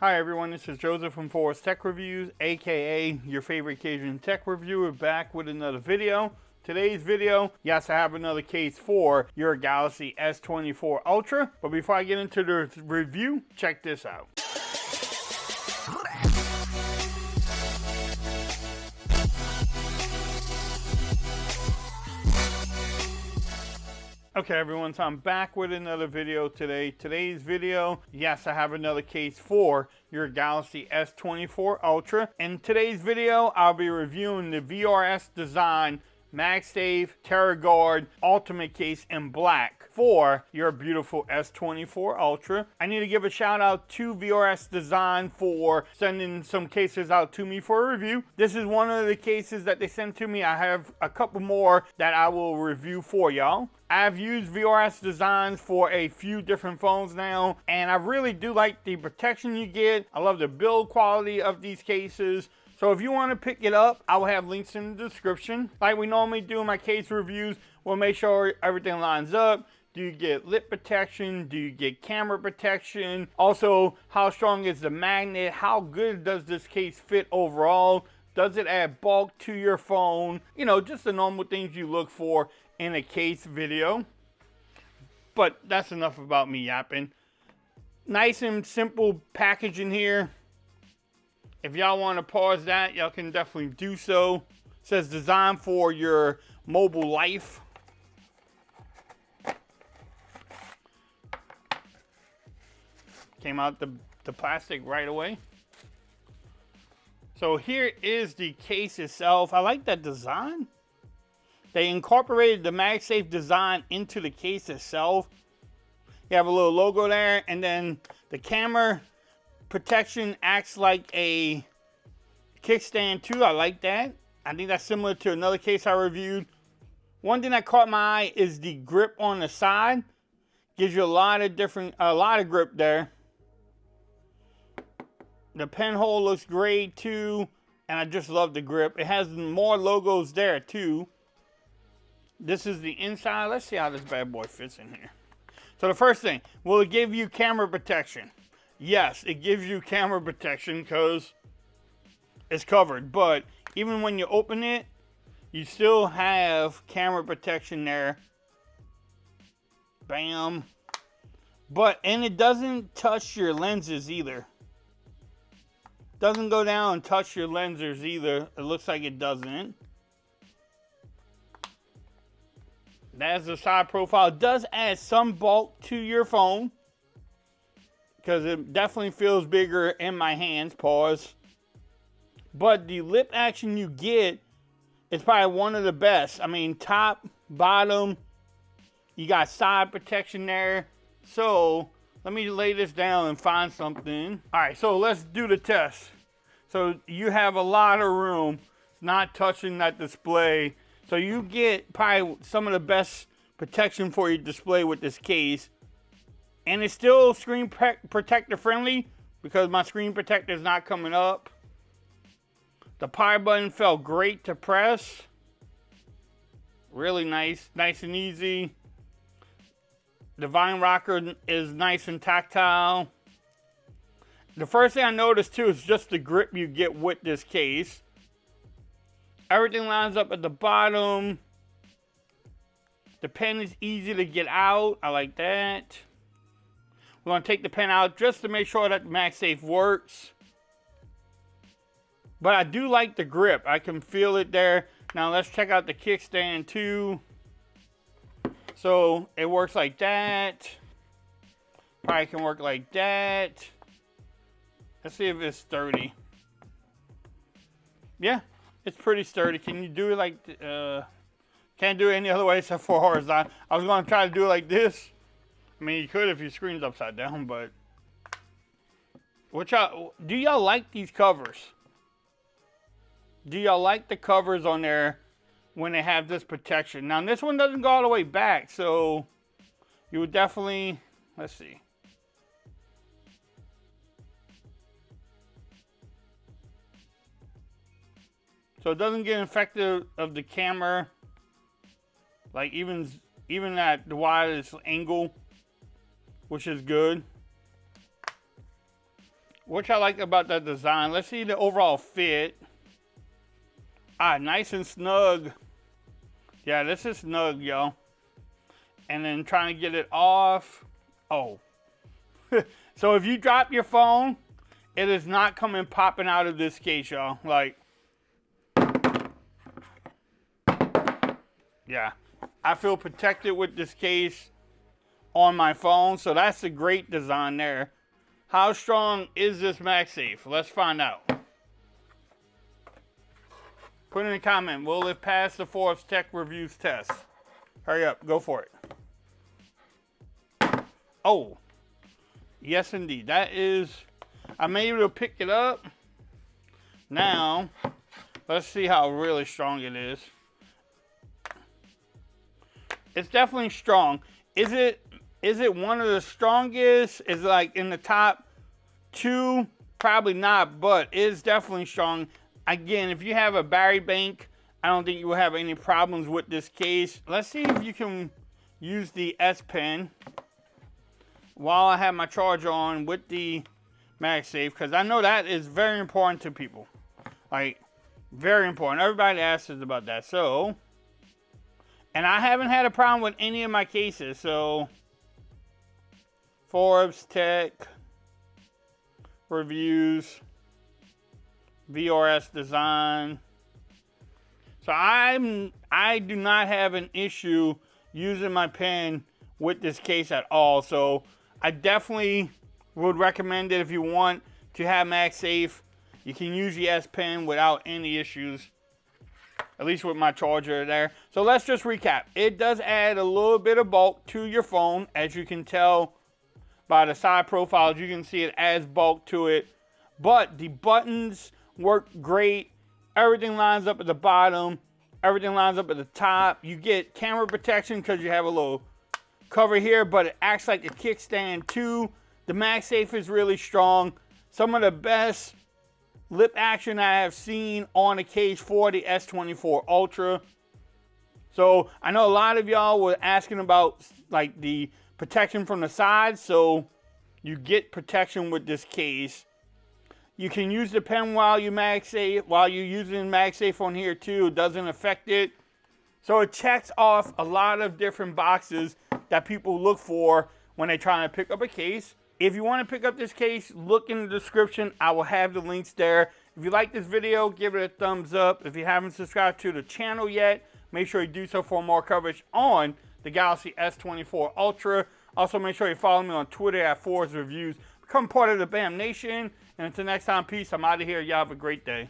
Hi everyone, this is Joseph from VRS Tech Reviews, aka your favorite Cajun tech reviewer, back with another video. Today's video, yes, I have another case for your Galaxy S24 Ultra, but before I get into the review, check this out. Okay everyone, so I'm back with another video today. Today's video, yes, I have another case for your Galaxy S24 Ultra. In today's video, I'll be reviewing the VRS design Magsafe Terra Ultimate Case in black for your beautiful S24 Ultra. I need to give a shout out to VRS Design for sending some cases out to me for a review. This is one of the cases that they sent to me. I have a couple more that I will review for y'all. I've used VRS designs for a few different phones now, and I really do like the protection you get. I love the build quality of these cases. So if you want to pick it up, I will have links in the description. Like we normally do in my case reviews, we'll make sure everything lines up. Do you get lip protection? Do you get camera protection? Also, how strong is the magnet? How good does this case fit overall? Does it add bulk to your phone? You know, just the normal things you look for in a case video. But that's enough about me yapping. Nice and simple packaging here. If y'all want to pause that, y'all can definitely do so. It says designed for your mobile life. Came out the plastic right away. So here is the case itself. I like that design. They incorporated the MagSafe design into the case itself. You have a little logo there, and then the camera protection acts like a kickstand too. I like that. I think that's similar to another case I reviewed. One thing that caught my eye is the grip on the side. Gives you a lot of grip there. The pen hole looks great too, and I just love the grip. It has more logos there too. This is the inside. Let's see how this bad boy fits in here. So the first thing, will it give you camera protection? Yes, it gives you camera protection because it's covered. But even when you open it, you still have camera protection there. Bam. And it doesn't touch your lenses either. Doesn't go down and touch your lenses either. It looks like it doesn't. That's the side profile. It does add some bulk to your phone, because it definitely feels bigger in my hands, pause. But the lip action you get is probably one of the best. I mean, top, bottom, you got side protection there. So let me lay this down and find something. All right, so let's do the test. So you have a lot of room. It's not touching that display. So you get probably some of the best protection for your display with this case. And it's still screen protector friendly because my screen protector is not coming up. The power button felt great to press. Really nice, nice and easy. The Vine rocker is nice and tactile. The first thing I noticed too is just the grip you get with this case. Everything lines up at the bottom. The pen is easy to get out. I like that. We're going to take the pen out just to make sure that the MagSafe works. But I do like the grip. I can feel it there. Now let's check out the kickstand too. So it works like that. Probably can work like that. Let's see if it's sturdy. Yeah, it's pretty sturdy. Can you do it like... can't do it any other way except for horizontal. I was going to try to do it like this. I mean, you could if your screen's upside down, but... do y'all like these covers? Do y'all like the covers on there when they have this protection? Now, this one doesn't go all the way back, so you would definitely... Let's see. So it doesn't get infected of the camera. Like even at the widest angle, which is good. which I like about that design. Let's see the overall fit. Nice and snug. Yeah, this is snug, yo. And then trying to get it off. Oh. So if you drop your phone, it is not coming popping out of this case, y'all. Like, yeah. I feel protected with this case on my phone, so that's a great design there. How strong is this Magsafe? Let's find out. Put in a comment, will it pass the Forbes Tech Reviews test? Hurry up, go for it. Oh, yes indeed. That is, I'm able to pick it up. Now, let's see how really strong it is. It's definitely strong. Is it one of the strongest? Is it like in the top 2? Probably not, but it's definitely strong. Again, if you have a battery bank, I don't think you will have any problems with this case. Let's see if you can use the S Pen while I have my charger on with the Magsafe, because I know that is very important to people. Like, very important. Everybody asks us about that. So, and I haven't had a problem with any of my cases. So, Forbes Tech Reviews, VRS design. So I do not have an issue using my pen with this case at all. So I definitely would recommend it if you want to have Magsafe. You can use the S Pen without any issues, at least with my charger there. So let's just recap. It does add a little bit of bulk to your phone. As you can tell by the side profiles, you can see it adds bulk to it. But the buttons work great. Everything lines up at the bottom. Everything lines up at the top. You get camera protection because you have a little cover here, but it acts like a kickstand too. The Magsafe is really strong. Some of the best lip action I have seen on a case for the S24 Ultra. So I know a lot of y'all were asking about like the protection from the side. So you get protection with this case. You can use the pen while you're using Magsafe on here too. It doesn't affect it. So it checks off a lot of different boxes that people look for when they're trying to pick up a case. If you want to pick up this case, look in the description. I will have the links there. If you like this video, give it a thumbs up. If you haven't subscribed to the channel yet, make sure you do so for more coverage on the Galaxy S24 Ultra. Also, make sure you follow me on Twitter at Forbes Reviews. Become part of the BAM Nation. And until next time, peace. I'm out of here. Y'all have a great day.